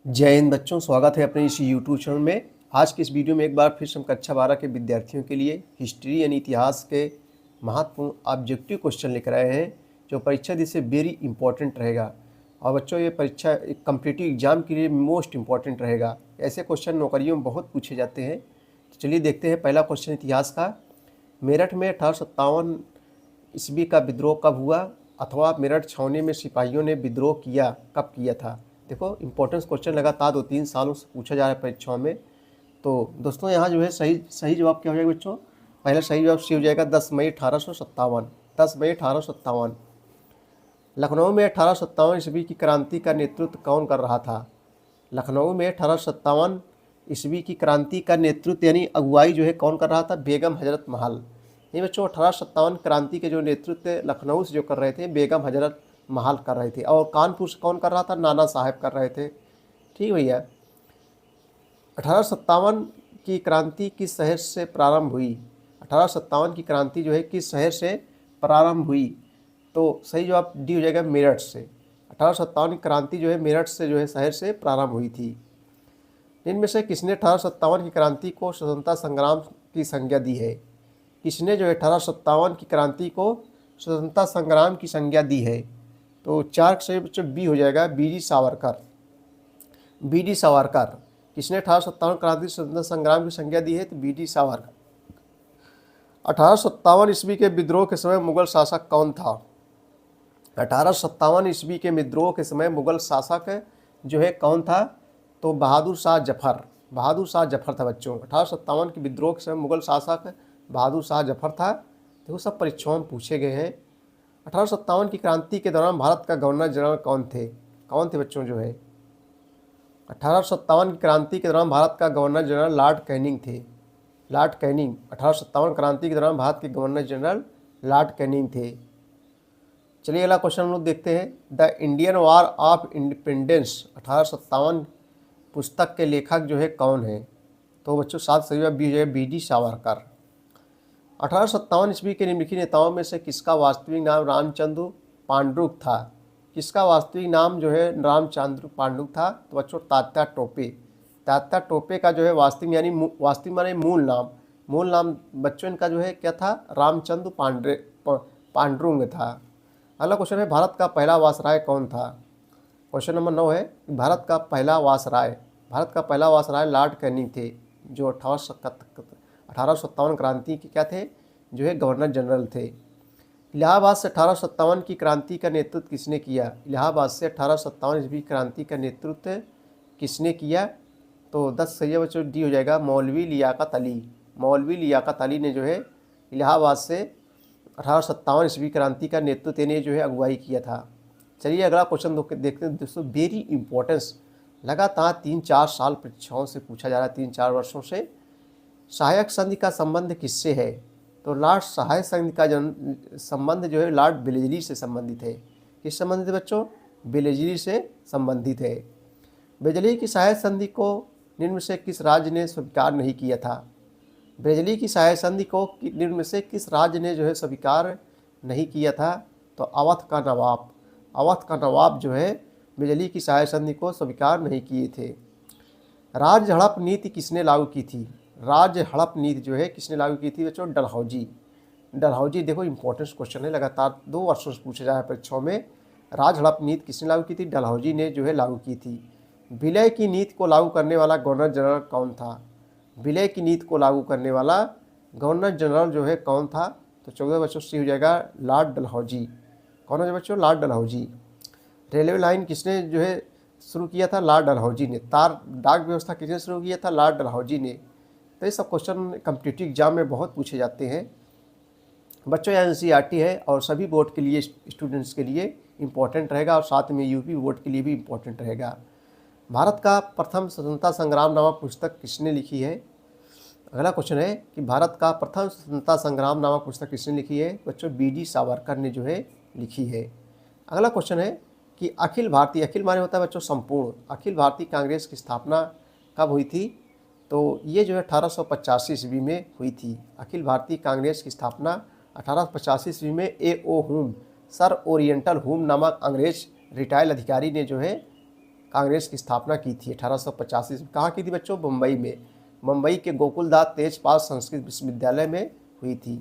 जय हिंद बच्चों, स्वागत है अपने इस यूट्यूब चैनल में। आज की इस वीडियो में एक बार फिर से हम कक्षा 12 के विद्यार्थियों के लिए हिस्ट्री यानी इतिहास के महत्वपूर्ण ऑब्जेक्टिव क्वेश्चन लेकर आए हैं, जो परीक्षा दी से वेरी इंपॉर्टेंट रहेगा। और बच्चों, ये परीक्षा एक कम्पिटिटिव एग्जाम के लिए मोस्ट इंपॉर्टेंट रहेगा। ऐसे क्वेश्चन नौकरियों में बहुत पूछे जाते हैं। तो चलिए देखते हैं पहला क्वेश्चन इतिहास का। मेरठ में 1857 ईस्वी का विद्रोह कब हुआ, अथवा मेरठ छावनी में सिपाहियों ने विद्रोह किया कब किया था। देखो, इंपॉर्टेंस क्वेश्चन लगातार 2-3 सालों से पूछा जा रहा है परीक्षाओं में। तो दोस्तों, यहाँ जो है सही जवाब क्या हो जाएगा बच्चों? पहला सही जवाब सी हो जाएगा 10 मई 1857। 10 मई 1857। लखनऊ में 1857 ईस्वी की क्रांति का नेतृत्व कौन कर रहा था? लखनऊ में 1857 ईस्वी की क्रांति का नेतृत्व यानी अगुवाई जो है कौन कर रहा था? बेगम हजरत महल। ये बच्चों 1857 क्रांति के जो नेतृत्व लखनऊ से जो कर रहे थे, बेगम हजरत महल कर रहे थे। और कानपुर से कौन कर रहा था? नाना साहब कर रहे थे। ठीक भैया। 1857 की क्रांति किस शहर से प्रारंभ हुई? 1857 की क्रांति जो है किस शहर से प्रारंभ हुई? तो सही जवाब डी हो जाएगा, मेरठ से। 1857 की क्रांति जो है मेरठ से जो है शहर से प्रारंभ हुई थी। इनमें से किसने 1857 की क्रांति को स्वतंत्रता संग्राम की संज्ञा दी है? किसने जो है 1857 की क्रांति को स्वतंत्रता संग्राम की संज्ञा दी है? तो 4 से बच्चों बी हो जाएगा, B D Savarkar. B D Savarkar. किसने 1857 क्रांति स्वतंत्रता संग्राम की संज्ञा दी है? तो बी डी सावरकर। 1857 ईस्वी के विद्रोह के समय मुगल शासक कौन था? 1857 ईस्वी के विद्रोह के समय मुगल शासक जो है कौन था? तो बहादुर शाह जफर। बहादुर शाह जफर था बच्चों। 1857 के विद्रोह के समय मुगल शासक बहादुर शाह जफर था। देखो, सब परीक्षाओं में पूछे गए हैं। 1857 की क्रांति के दौरान भारत का गवर्नर जनरल कौन थे? कौन थे बच्चों जो है? 1857 की क्रांति के दौरान भारत का गवर्नर जनरल लॉर्ड कैनिंग थे। लॉर्ड कैनिंग 1857 क्रांति के दौरान भारत के गवर्नर जनरल लॉर्ड कैनिंग थे। चलिए अगला क्वेश्चन हम लोग देखते हैं। The Indian war of independence 1857 पुस्तक के लेखक जो है कौन है? तो बच्चों 7 सही जवाब बी हो जाएगा, बी डी सावरकर। 1857 ईस्वी के निम्नलिखित नेताओं में से किसका वास्तविक नाम रामचंद्र पांडुरंग था? किसका वास्तविक नाम जो है रामचंद्र पांडुरंग था? तो बच्चों तात्या टोपे। तात्या टोपे का जो है वास्तविक यानी वास्तविक माने मूल नाम बच्चों इनका जो है क्या था? रामचंद्र पांडुरंग था। अगला क्वेश्चन है, भारत का पहला वायसराय कौन था? क्वेश्चन नंबर 9 है, भारत का पहला वायसराय लॉर्ड कैनिंग थे, जो 1857 क्रांति के क्या थे? जो है गवर्नर जनरल थे। इलाहाबाद से 1857 की क्रांति का नेतृत्व किसने किया? इलाहाबाद से 1857 ईस्वी क्रांति का नेतृत्व किसने किया? तो 10 सही बच्चों डी हो जाएगा, मौलवी लियाकत अली। मौलवी लियाकत अली ने जो है इलाहाबाद से 1857 ईस्वी क्रांति का नेतृत्व ने जो है अगुवाई किया था। चलिए अगला क्वेश्चन देखते हैं दोस्तों। वेरी इंपॉर्टेंस, लगातार 3-4 साल परीक्षाओं से पूछा जा रहा है, 3-4 वर्षों से। सहायक संधि का संबंध किससे है? तो लॉर्ड सहायक संधि का संबंध जो है लॉर्ड वेलेस्ली से संबंधित है। किस संबंधित है बच्चों? वेलेस्ली से संबंधित है। वेलेस्ली की सहायक संधि को निम्न में से किस राज्य ने स्वीकार नहीं किया था? वेलेस्ली की सहायक संधि को निम्न में से किस राज्य ने जो है स्वीकार नहीं किया था? तो अवध का नवाब। अवध का नवाब जो है वेलेस्ली की सहायक संधि को स्वीकार नहीं किए थे। राज्य हड़प नीति किसने लागू की थी? राज्य हड़प नीति जो है किसने लागू की थी बच्चों? डलहौजी। डलहौजी। देखो, इंपॉर्टेंट क्वेश्चन है, लगातार 2 वर्षों से पूछा जा रहा है परीक्षाओं में। राज्य हड़प नीति किसने लागू की थी? डलहौजी ने जो है लागू की थी। विलय की नीति को लागू करने वाला गवर्नर जनरल कौन था? विलय की नीति को लागू करने वाला गवर्नर जनरल जो है कौन था? तो 14 बच्चों सी हो जाएगा, लॉर्ड डलहौजी। कौन है बच्चों? लॉर्ड डलहौजी। रेलवे लाइन किसने जो है शुरू किया था? लॉर्ड डलहौजी ने। डाक व्यवस्था किसने शुरू किया था? लॉर्ड डलहौजी ने। तो ये सब क्वेश्चन कम्पिटिटिव एग्जाम में बहुत पूछे जाते हैं बच्चों। यह एनसीईआरटी है और सभी बोर्ड के लिए, स्टूडेंट्स के लिए इम्पोर्टेंट रहेगा, और साथ में यूपी बोर्ड के लिए भी इम्पोर्टेंट रहेगा। भारत का प्रथम स्वतंत्रता संग्राम नामक पुस्तक किसने लिखी है? अगला क्वेश्चन है कि भारत का प्रथम स्वतंत्रता संग्राम नामक पुस्तक किसने लिखी है? बच्चों बी डी सावरकर ने जो है लिखी है। अगला क्वेश्चन है कि अखिल माने होता है बच्चों संपूर्ण, अखिल भारतीय कांग्रेस की स्थापना कब हुई थी? तो ये जो है 1885 ईस्वी में हुई थी। अखिल भारतीय कांग्रेस की स्थापना 1885 ईस्वी में ए ओ हुम, सर ओरिएंटल हुम नामक अंग्रेज रिटायर्ड अधिकारी ने जो है कांग्रेस की स्थापना की थी 1885 में। कहाँ की थी बच्चों? मुंबई में। मुंबई के गोकुलदास तेजपाल संस्कृत विश्वविद्यालय में हुई थी।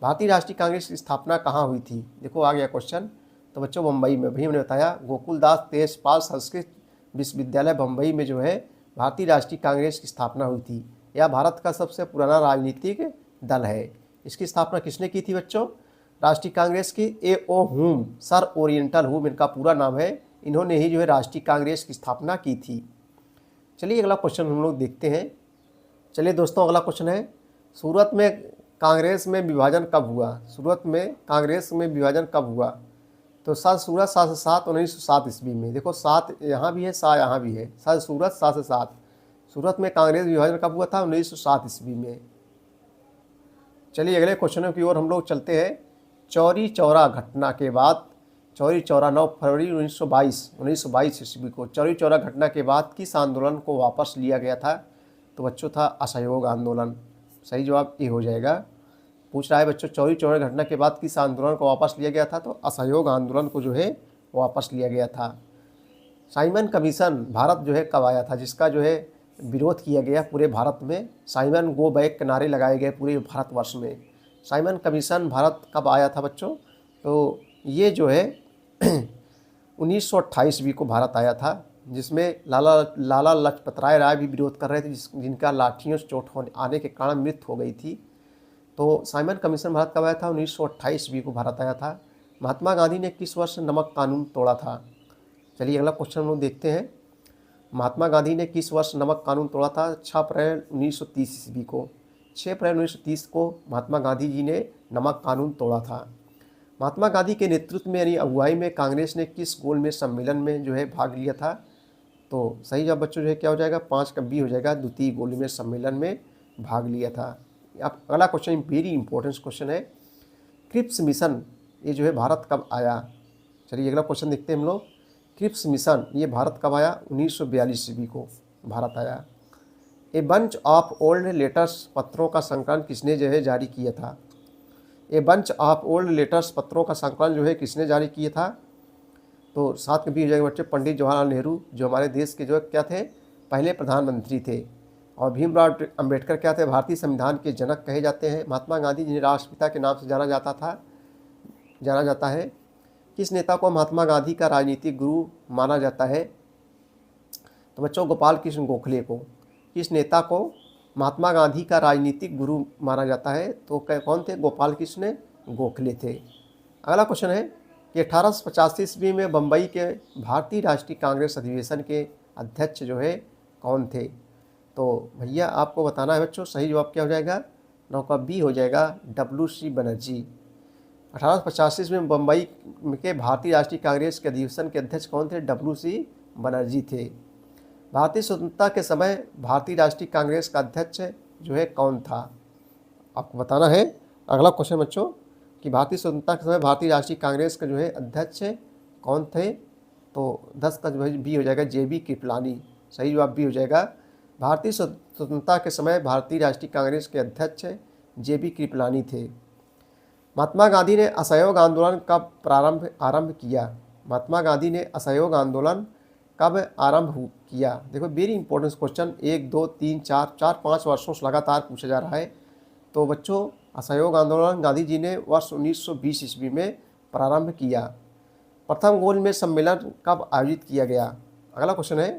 भारतीय राष्ट्रीय कांग्रेस की स्थापना कहाँ हुई थी? देखो आ गया क्वेश्चन। तो बच्चों मुंबई में, भैया मैंने बताया गोकुलदास तेजपाल संस्कृत विश्वविद्यालय मुंबई में जो है भारतीय राष्ट्रीय कांग्रेस की स्थापना हुई थी। यह भारत का सबसे पुराना राजनीतिक दल है। इसकी स्थापना किसने की थी बच्चों? राष्ट्रीय कांग्रेस की A.O. हुम, सर ओरिएंटल हुम इनका पूरा नाम है। इन्होंने ही जो है राष्ट्रीय कांग्रेस की स्थापना की थी। चलिए अगला क्वेश्चन हम लोग देखते हैं। चलिए दोस्तों अगला क्वेश्चन है, सूरत में कांग्रेस में विभाजन कब हुआ? सूरत में कांग्रेस में विभाजन कब हुआ? तो सात सूरत 7 से 7 1907 ईस्वी में। देखो 7 यहाँ भी है, 7 यहाँ भी है। सात सूरत 7 से 7। सूरत में कांग्रेस विभाजन कब हुआ था? 1907 ईस्वी में। चलिए अगले क्वेश्चनों की ओर हम लोग चलते हैं। चौरी चौरा घटना के बाद, चौरी चौरा 9 फरवरी 1922 ईस्वी को चौरी चौरा घटना के बाद किस आंदोलन को वापस लिया गया था? तो बच्चों था असहयोग आंदोलन। सही जवाब ये हो जाएगा। पूछ रहा है बच्चों चौरी चौरा घटना के बाद किस आंदोलन को वापस लिया गया था? तो असहयोग आंदोलन को जो है वापस लिया गया था। साइमन कमीशन भारत जो है कब आया था? जिसका जो है विरोध किया गया पूरे भारत में। साइमन गो बैक के नारे लगाए गए पूरे भारतवर्ष में। साइमन कमीशन भारत कब आया था बच्चों? तो ये जो है 1928 ईस्वी को भारत आया था, जिसमें लाला लजपत राय भी विरोध कर रहे थे, जिनका लाठियों से चोट आने के कारण मृत्यु हो गई थी। तो साइमन कमीशन भारत कब आया था? 1928 ईस्वी को भारत आया था। महात्मा गांधी ने किस वर्ष नमक कानून तोड़ा था? चलिए अगला क्वेश्चन हम लोग देखते हैं। महात्मा गांधी ने किस वर्ष नमक कानून तोड़ा था? 6 अप्रैल 1930 ईस्वी को। 6 अप्रैल 1930 को महात्मा गांधी जी ने नमक कानून तोड़ा था। महात्मा गांधी के नेतृत्व में यानी अगुवाई में कांग्रेस ने किस गोलमेज सम्मेलन में जो है भाग लिया था? तो सही जवाब बच्चों जो है क्या हो जाएगा? 5 का बी हो जाएगा। द्वितीय गोलमेज सम्मेलन में भाग लिया था। अब अगला क्वेश्चन वेरी इंपॉर्टेंट क्वेश्चन है, क्रिप्स मिशन ये जो है भारत कब आया? चलिए अगला क्वेश्चन देखते हैं हम लोग। क्रिप्स मिशन ये भारत कब आया? 1942 ईस्वी को भारत आया। A bunch of old letters पत्रों का संकलन किसने जो है जारी किया था? A bunch of old letters पत्रों का संकलन जो है किसने जारी किया था? तो 7 का बी हो जाएगा बच्चे। पंडित जवाहरलाल नेहरू जो हमारे देश के जो क्या थे? पहले प्रधानमंत्री थे। और भीमराव अंबेडकर क्या थे? भारतीय संविधान के जनक कहे जाते हैं। महात्मा गांधी जिन्हें राष्ट्रपिता के नाम से जाना जाता है। किस नेता को महात्मा गांधी का राजनीतिक गुरु माना जाता है? तो बच्चों गोपाल कृष्ण गोखले को। किस नेता को महात्मा गांधी का राजनीतिक गुरु माना जाता है? तो कौन थे? गोपाल कृष्ण गोखले थे। अगला क्वेश्चन है कि 1885 ईस्वी में बम्बई के भारतीय राष्ट्रीय कांग्रेस अधिवेशन के अध्यक्ष जो है कौन थे? तो भैया आपको बताना है बच्चों, सही जवाब क्या हो जाएगा? 9 का बी हो जाएगा, WC बनर्जी। 1885 में मुंबई के भारतीय राष्ट्रीय कांग्रेस के अधिवेशन के अध्यक्ष कौन थे? WC बनर्जी थे। भारतीय स्वतंत्रता के समय भारतीय राष्ट्रीय कांग्रेस का अध्यक्ष जो है कौन था? आपको बताना है। अगला क्वेश्चन बच्चों कि भारतीय स्वतंत्रता के समय भारतीय राष्ट्रीय कांग्रेस का जो है अध्यक्ष कौन थे? तो 10 का जो है बी हो जाएगा, JB कृपलानी। सही जवाब बी हो जाएगा। भारतीय स्वतंत्रता के समय भारतीय राष्ट्रीय कांग्रेस के अध्यक्ष JB कृपलानी थे। महात्मा गांधी ने असहयोग आंदोलन कब आरंभ किया? महात्मा गांधी ने असहयोग आंदोलन कब आरंभ किया? देखो वेरी इंपॉर्टेंट क्वेश्चन, 1 2 3 4 5 वर्षों से लगातार पूछा जा रहा है। तो बच्चों असहयोग आंदोलन गांधी जी ने वर्ष 1920 ईस्वी में प्रारंभ किया। प्रथम गोलमेज सम्मेलन कब आयोजित किया गया? अगला क्वेश्चन है,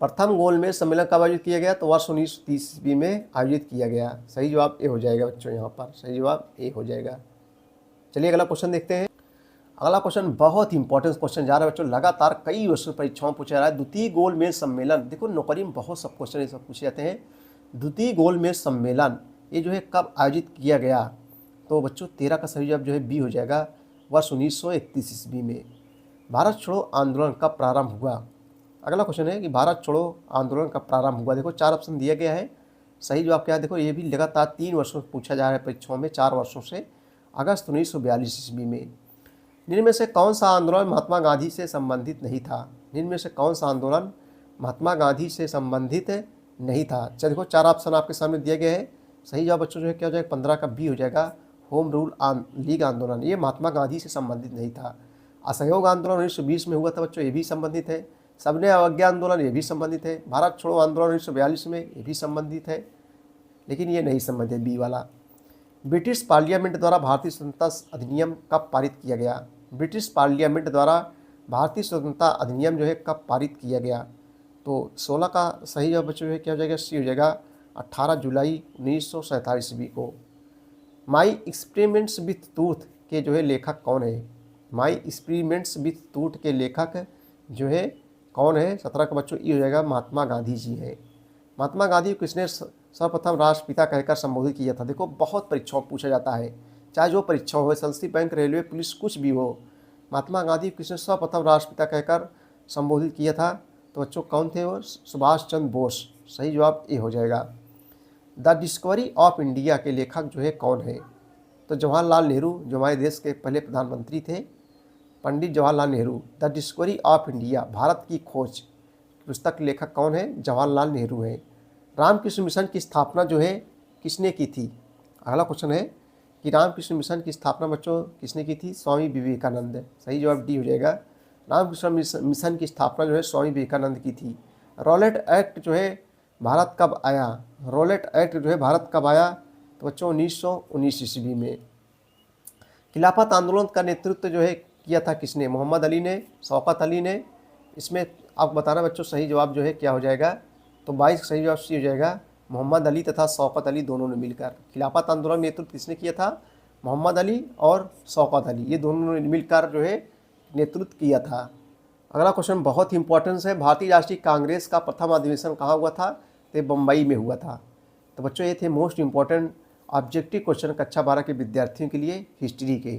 प्रथम गोलमेज सम्मेलन कब आयोजित किया गया? तो वर्ष 1930 ईस्वी में आयोजित किया गया। सही जवाब ए हो जाएगा बच्चों, यहाँ पर सही जवाब ए हो जाएगा। चलिए अगला क्वेश्चन देखते हैं। अगला क्वेश्चन बहुत इंपॉर्टेंट क्वेश्चन जा रहा है बच्चों, लगातार कई वर्षों परीक्षाओं में पूछा जा रहा है। द्वितीय गोलमेज सम्मेलन, देखो नौकरी में बहुत सब क्वेश्चन ये सब पूछे जाते हैं। द्वितीय गोलमेज सम्मेलन ये जो है कब आयोजित किया गया? तो बच्चों 13 का सही जवाब जो है बी हो जाएगा, वर्ष 1931 ईस्वी में। भारत छोड़ो आंदोलन कब प्रारंभ हुआ? अगला क्वेश्चन है कि भारत छोड़ो आंदोलन कब प्रारंभ हुआ? देखो 4 ऑप्शन दिया गया है। सही जवाब क्या है? देखो ये भी लगातार 3 वर्षों से पूछा जा रहा है परीक्षाओं में, 4 वर्षों से। अगस्त 1942 ईस्वी में। निम्न में से कौन सा आंदोलन महात्मा गांधी से संबंधित नहीं था? निम्न में से कौन सा आंदोलन महात्मा गांधी से संबंधित नहीं था? चलिए देखो 4 ऑप्शन आपके सामने दिए गए हैं। सही जवाब बच्चों जो है क्या हो जाएगा? 15 का बी हो जाएगा, होम रूल लीग आंदोलन। ये महात्मा गांधी से संबंधित नहीं था। असहयोग आंदोलन 1920 में हुआ था बच्चों, ये भी संबंधित है। सबने अवज्ञा आंदोलन, ये भी संबंधित है। भारत छोड़ो आंदोलन 1942 में, ये भी संबंधित है, लेकिन ये नहीं संबंधित है, बी वाला। ब्रिटिश पार्लियामेंट द्वारा भारतीय स्वतंत्रता अधिनियम कब पारित किया गया? ब्रिटिश पार्लियामेंट द्वारा भारतीय स्वतंत्रता अधिनियम जो है कब पारित किया गया? तो 16 का सही जवाब बच्चों है क्या हो जाएगा? सी हो जाएगा 18 जुलाई 1947 ईस्वी को। माई एक्सपेरिमेंट्स विथ टूथ के जो है लेखक कौन है? माई एक्सपेरिमेंट्स विथ टूथ के लेखक जो है कौन है? 17 का बच्चों ये हो जाएगा महात्मा गांधी जी है। महात्मा गांधी को किसने सर्वप्रथम राष्ट्रपिता कहकर संबोधित किया था? देखो बहुत परीक्षाओं में पूछा जाता है, चाहे जो परीक्षा हो, एसएससी, बैंक, रेलवे, पुलिस, कुछ भी हो। महात्मा गांधी को किसने सर्वप्रथम राष्ट्रपिता कहकर संबोधित किया था? तो बच्चों कौन थे वो? सुभाष चंद्र बोस। सही जवाब ए हो जाएगा। द डिस्कवरी ऑफ इंडिया के लेखक जो है कौन है? तो जवाहरलाल नेहरू, जो हमारे देश के पहले प्रधानमंत्री थे, Pandit Jawaharlal Nehru. The discovery of India, Bharat की खोज पुस्तक के लेखक कौन है? जवाहरलाल नेहरू है। रामकृष्ण मिशन की स्थापना जो है किसने की थी? अगला क्वेश्चन है कि रामकृष्ण मिशन की स्थापना बच्चों किसने की थी? स्वामी विवेकानंद। सही जवाब डी हो जाएगा। रामकृष्ण मिशन की स्थापना जो है स्वामी विवेकानंद की थी। रॉलेट एक्ट जो है भारत कब आया? रॉलेट एक्ट जो है भारत कब आया? तो बच्चों 1919 ईस्वी में। खिलाफत आंदोलन का नेतृत्व जो है किया था किसने? मोहम्मद अली ने, शौकत अली ने। इसमें आप बताना बच्चों सही जवाब जो है क्या हो जाएगा? तो 22 सही जवाब सी हो जाएगा। मोहम्मद अली तथा शौकत अली दोनों ने मिलकर। खिलाफत आंदोलन नेतृत्व किसने किया था? मोहम्मद अली और शौकत अली, ये दोनों ने मिलकर जो है नेतृत्व किया था। अगला क्वेश्चन बहुत ही इंपॉर्टेंस है। भारतीय राष्ट्रीय कांग्रेस का प्रथम अधिवेशन कहाँ हुआ था? तो बम्बई में हुआ था। तो बच्चों ये थे मोस्ट इंपॉर्टेंट ऑब्जेक्टिव क्वेश्चन कक्षा 12 के विद्यार्थियों के लिए हिस्ट्री के।